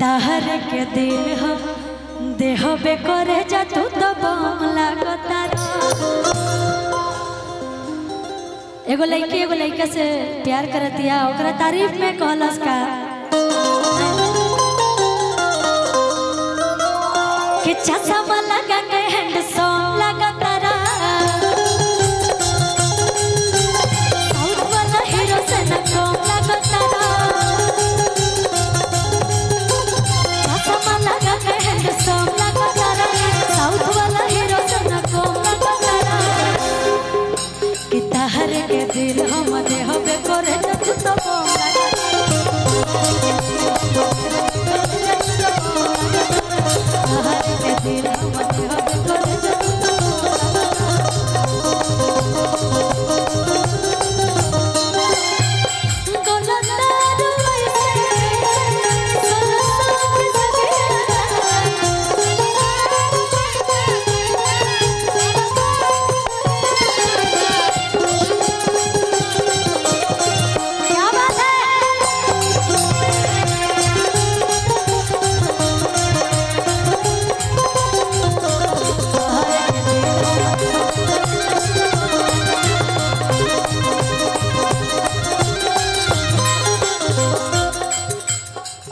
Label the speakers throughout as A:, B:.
A: ताहर के दिल हम देह बे करे जा तू तो बम लागता। एगो लड़का से प्यार करतिया ओकरा तारीफ में कहलस का कि चश्मा लगा के हैंडसम लगता रा साउथ वाला हीरो से न कम लगता रा चश्मा लगा के हैंडसम लगता रा साउथ वाला हीरो से न कम लगता रा कि ताहर के दिल हम देह बे करे तू तो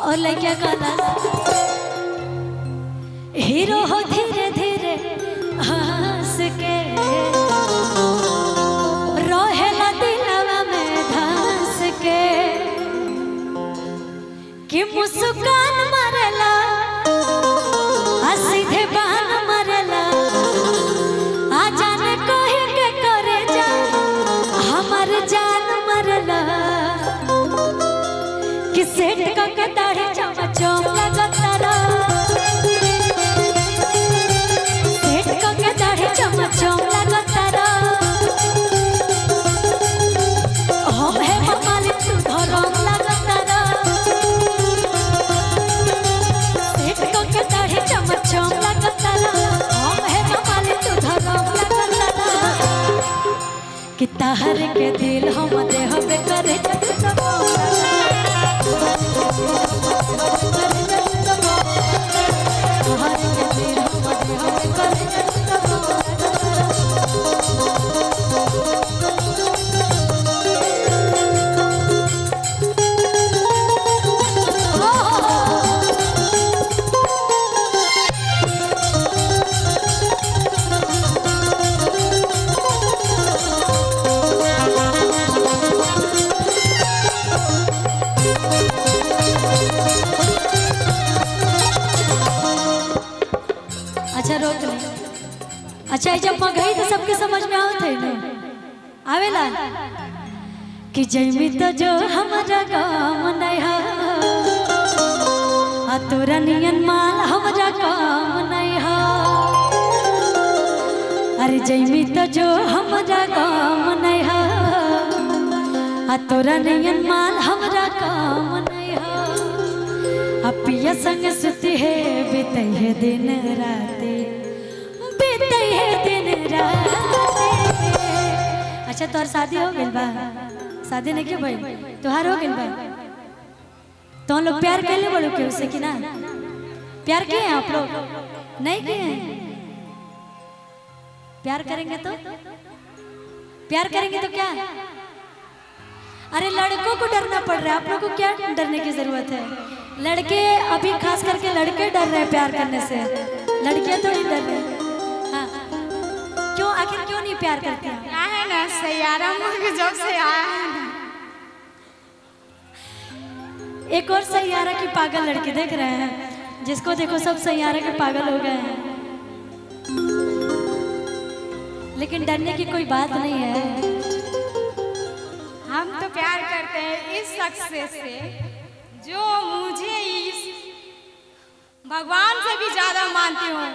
A: और लड़किया कहला हीरो हो धीरे धीरे हंस के रहेला दिलवा में धंस के कि मुस्कान मरेला सीधे बान मरेला आ जाने कोई के करे जा हमार जान मरेला कि सेठ का दाढ़ी चमचम लगता रा सेठ का दाढ़ी चमचम लगता रा हम है मालिक तू धरम लगता रा सेठ का दाढ़ी चमचम लगता रा हम है मालिक तू धरम लगता रा कि ताहर के दिल हम देह बे करे अच्छा रोक ले। अच्छा जब गई तो सबके समझ में आवत है ना आवेला कि जैमी तो जो हमारा काम नहीं है आ तोरा नियन माल हमारा काम नहीं है अरे जैमी तो जो हमारा काम नहीं है आ तोरा नियन माल हमारा काम नहीं है पिया संग सुती है बीते है दिन राते बीते है दिन राते। अच्छा तोर शादी हो गइल बा शादी नहीं क्यों भाई तोहार हो गइल बा तो हम लोग प्यार कैले बोलो के उसे कि ना प्यार किए हैं आप लोग नहीं किए हैं प्यार करेंगे तो क्या अरे लड़कों को डरना पड़ रहा है आप लोगों को क्या डरने की जरूरत है लड़के अभी खास करके लड़के डर रहे हैं प्यार करने से लड़कियां तो नहीं डर रही हाँ क्यों आखिर क्यों नहीं प्यार करती हैं
B: क्या है ना सैयारा मुर्ग जब से आया है
A: एक और सैयारा की पागल लड़की देख रहे हैं जिसको देखो सब सैयारा के पागल हो गए हैं लेकिन डरने की कोई बात नहीं है
B: हम तो प्यार करते हैं इस शख्स से जो मुझे इस भगवान से भी ज्यादा मानती हूँ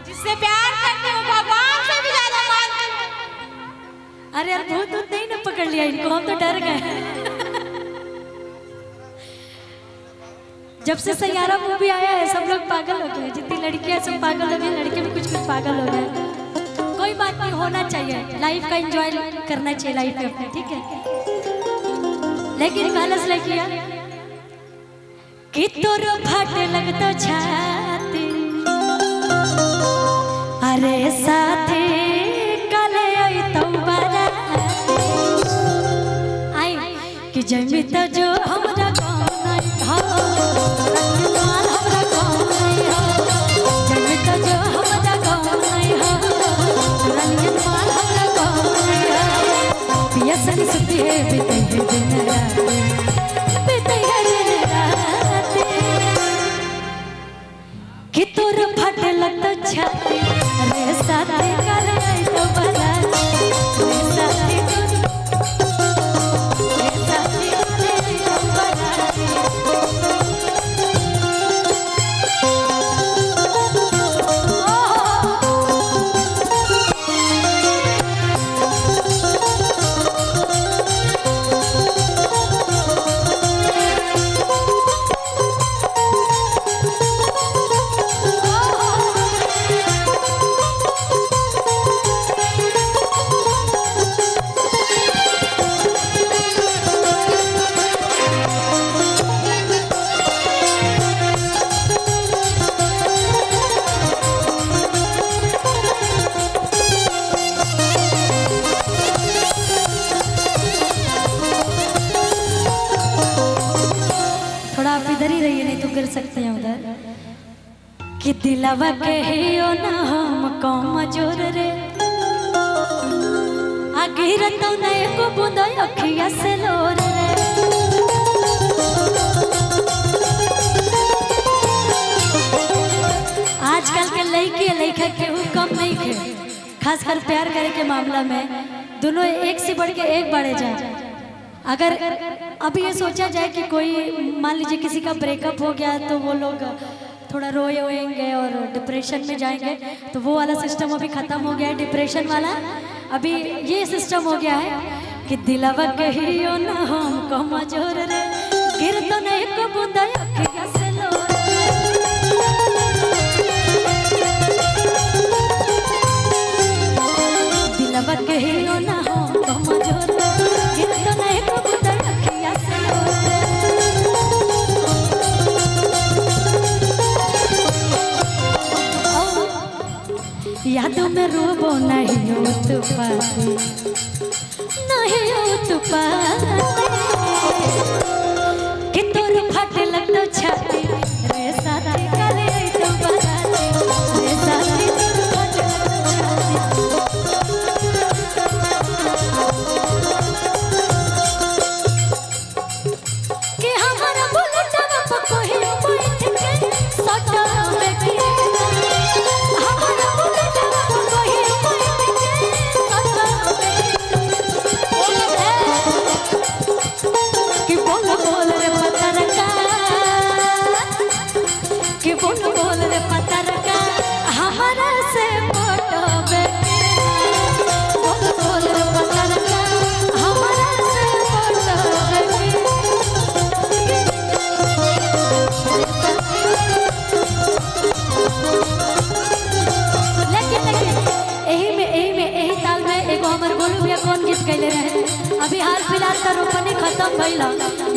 B: जिससे प्यार करती हूँ भगवान से भी ज्यादा मानती हूँ।
A: अरे यार भूत नहीं ना पकड़ लिया इनको हम तो डर गए जब से सैयारा मूवी आया है सब लोग पागल हो गए जितनी लड़कियां सब पागल हो गए लड़के भी कुछ पागल हो गए कोई बात नहीं होना चाहिए लाइफ का एंजॉय करना चाहिए लाइफ में अपने ठीक है लेकिन कहलस लड़कियां कि तोर फाटे लगतो छाती अरे साथी कले आई तो बाराती आई कि जमी तो जो हमरा गाँव नहीं हो माल हमरा गाँव नहीं हो जमी तो जो हमरा गाँव नहीं हो रनियन माल हमरा गाँव नहीं हो पिया संग सुती है बीते दिन रात बीते दिन रात कि तोर फटे लगतो छाती रे साथी कर आई तो बाराती रे साथी कर आई तो बाराती आप इधर ही रहिए नहीं तो गिर सकते हैं उधर कि दिलवा कहियो ना हम कम जोर रे आगे रतो ना एको बूंद अखिया से लोर रे आजकल के लड़की लड़का केहू कम नहीं खे खासकर प्यार करे के मामला में दोनों एक से बढ़ के एक बढ़े जाए अगर अभी ये सोचा जाए कि कोई मान लीजिए किसी का ब्रेकअप हो गया तो वो लोग थोड़ा रोएंगे और डिप्रेशन में जाएंगे तो वो वाला सिस्टम अभी खत्म हो गया है डिप्रेशन वाला अभी ये सिस्टम हो गया है कि दिलवा कहियो ना हम कमजोर रे गिर तो नहीं को बूंदा अखिया से लोर दिलवा कहियो ना हम कमजोर रे गिर तो नहीं को बूंदा अखिया से लोर यादों में रोबो नहीं हो तू पाती नहीं हो तू पाती कि तोर फटे लगतो छाती रे साथी काले तो बाराती रे साथी तोर फटे लगतो छाती कि हमारा बुलेटवा पर कोई बैठ के सटा में कि बोल रे पतरका हमारा से फोटो बेटे बोल रे पतरका हमारा से फोटो बेटे लेकिन यही ताल में एगो हमर गोलू भैया कौन गीत गइले रहे अभी हाल फिलहाल का रोपनी खत्म भइला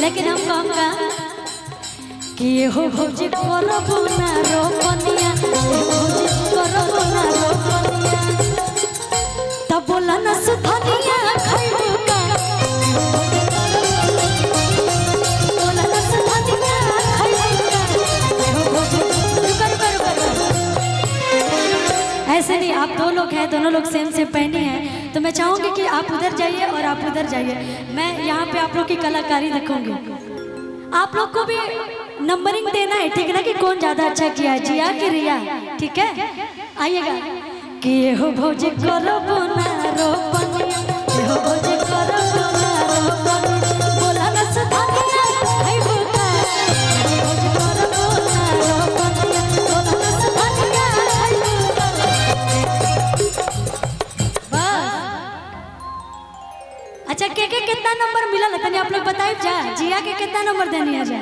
A: लेकिन हम कहम का कि हो भौजी करबो ना रोपनिया भौजी करबो ना रोपनिया तब बोला ना सुधनिया खाइबो का बोला ना सुधनिया खाइबो का हो भौजी कर ऐसे नहीं आप दो लोग हैं दोनों लोग सेम पहने हैं तो मैं चाहूंगी कि आप उधर जाइए और आप उधर जाइए मैं यहाँ पे आप लोग की कलाकारी देखूंगी आप लोग को भी नंबरिंग देना है ठीक है ना कि कौन ज्यादा अच्छा किया है जिया कि रिया ठीक है आइएगा कि हो भौजी करबो ना रोपनिया हो भौजी करबो ना रोपनिया बोला ना सुधनिया खाइबो का हो भौजी करबो ना रोपनिया बोला ना सुधनिया खाइबो का बस अच्छा के कितना नंबर मिला तनी आप लोग बताइए जा जिया के कितना नंबर देनी है जा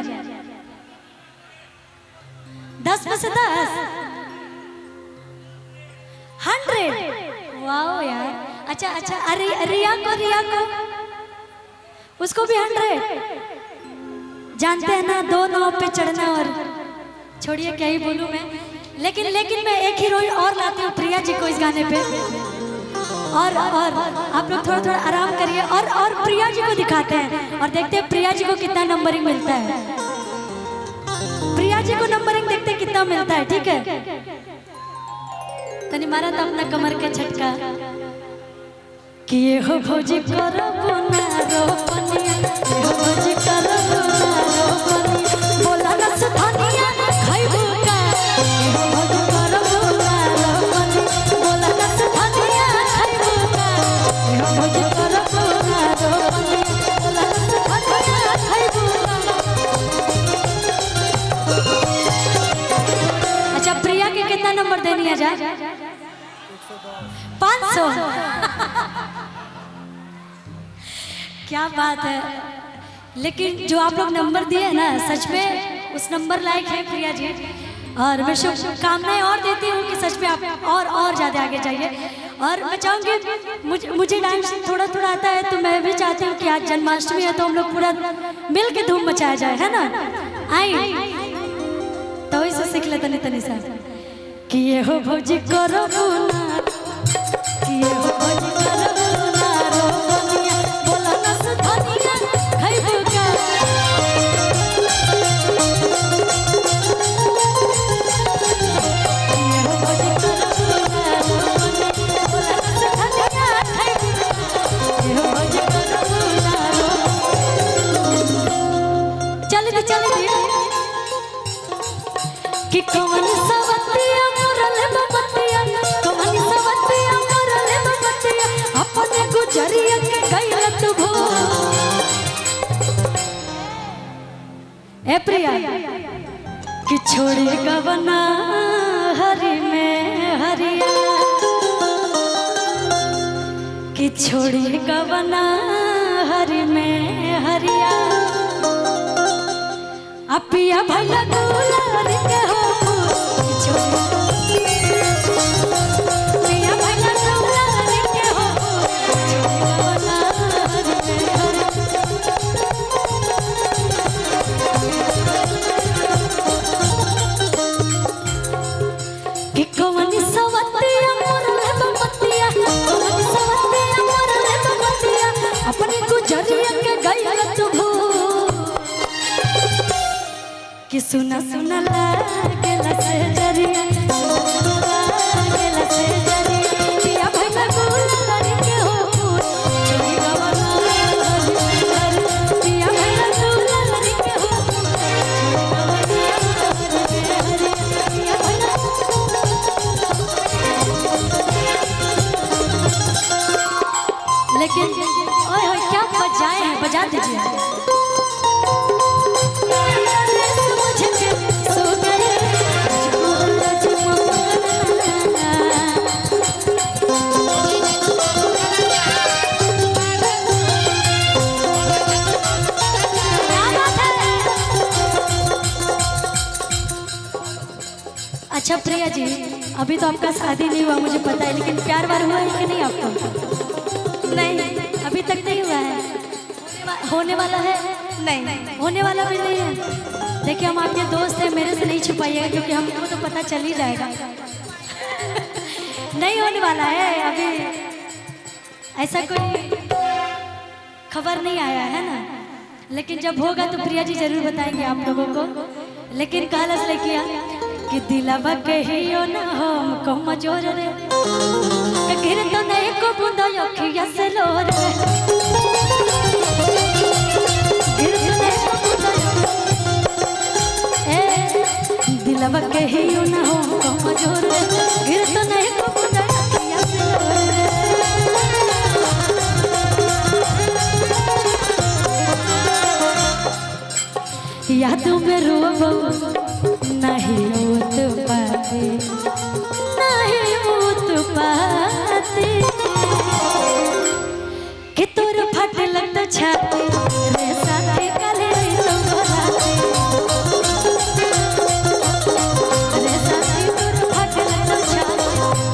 A: 10 में से 10 100 वाओ यार अच्छा रिया को उसको भी 100 जानते हैं ना, दो नाव पे चढ़ना। और छोड़िए क्या ही बोलूं मैं, लेकिन मैं एक हीरोइन और लाती हूँ प्रिया जी को इस गाने पे। और आप लोग थोड़ा थोड़ा आराम करिए और प्रिया जी को दिखाते हैं और देखते हैं प्रिया जी को कितना नंबरिंग मिलता है। प्रिया जी को नंबरिंग देखते हैं कितना मिलता है। ठीक है, तनी मारा तो अपना कमर के झटका कि ये हो भौजी करो ना रोपनिया, ये हो भौजी करो ना रोपनिया, बोला ना सुधानिया खाइबू का, ये हो भौजी करो ना रोपनिया, बोला ना सुधानिया खाइबू का, ये हो भौजी करो ना रोपनिया, बोला ना सुधानिया खाइबू का। अच्छा, प्रिया के कितना नंबर देनी है जा? 500। क्या बात है। लेकिन जो आप लोग नंबर दिए ना, सच में उस नंबर लायक है प्रिया जी। और मैं शुभकामनाएं और देती हूँ कि सच में आप और ज़्यादा आगे जाइए। और मैं चाहूँगी, मुझे डांस थोड़ा थोड़ा आता है, तो मैं भी चाहती हूँ कि आज जन्माष्टमी है तो हम लोग पूरा मिल के धूम मचाया जाए, है ना? आई तो इसे सीख ले तनी तनी सा कि ये हो भौजी करो ना, कि ये हो भौजी करो ना रोपनिया, बोला ना सुधानिया खाइबू का। ये हो भौजी करो ना रोपनिया, बोला ना सुधानिया खाइबू का। ये हो भौजी करो ना रोपनिया। चल दी कि कौन सवतिया मोरले बबतिया, कौन सवतिया मोरले बबतिया, अपने गुजरिया के गइल तू भो। ए प्रिया कि छोड़ी गवना हरी में हरिया, कि छोड़ी गवना हरी में हरिया, अपिया भैया दुलार के हो, पिया भैया दुलार के हो, कि कौन सवतिया मोरले बबतिया, कौन सवतिया मोरले बबतिया, अपनी गुजरिया के गइल तू भू। कि सुना सुना लागेला से जरिया, लागेला से जरिया, पिया भैया दुलार के हो, छोड़ी गवना हरी, पिया भैया दुलार के हो, छोड़ी गवना हरी, पिया भैया। लेकिन ओए होए क्या बजाए हैं, बजा दीजिए। अच्छा प्रिया जी, अभी तो आपका शादी नहीं हुआ मुझे पता है, लेकिन प्यार वार हुआ है कि नहीं आपको? नहीं, अभी तक नहीं हुआ है। होने वाला है? नहीं, होने वाला भी नहीं है। देखिए, हम आपके दोस्त हैं, मेरे से नहीं छुपाइएगा क्योंकि हमको तो पता चल ही जाएगा। नहीं होने वाला है अभी, ऐसा कोई खबर नहीं आया है ना। लेकिन जब होगा तो प्रिया जी जरूर बताएंगे आप लोगों को। लेकिन कहलस लेकिया कि दिलवा कहियो ना हमको मजोर रे, गिर तो नहीं को बूंदा अखिया से लोर रे, गिर तो नहीं को बूंदा, ए दिलवा कहियो ना हमको मजोर रे, गिर तो नहीं को बूंदा अखिया से लोर रे। यादों में रोबो नहीं उत पाते, नहीं उत पाते, कि तोर फट लगता छाती रे साथी कले तो भराते, रे साथी तोर फट लगता छाती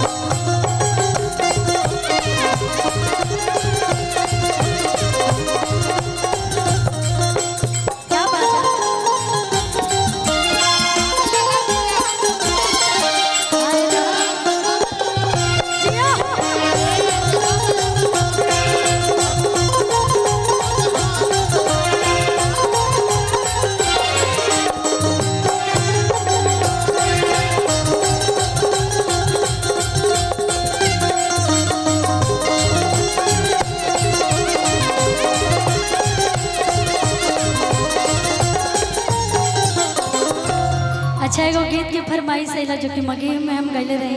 A: एगो गीत की फरमाइश है जो कि मगे में हम गले रहे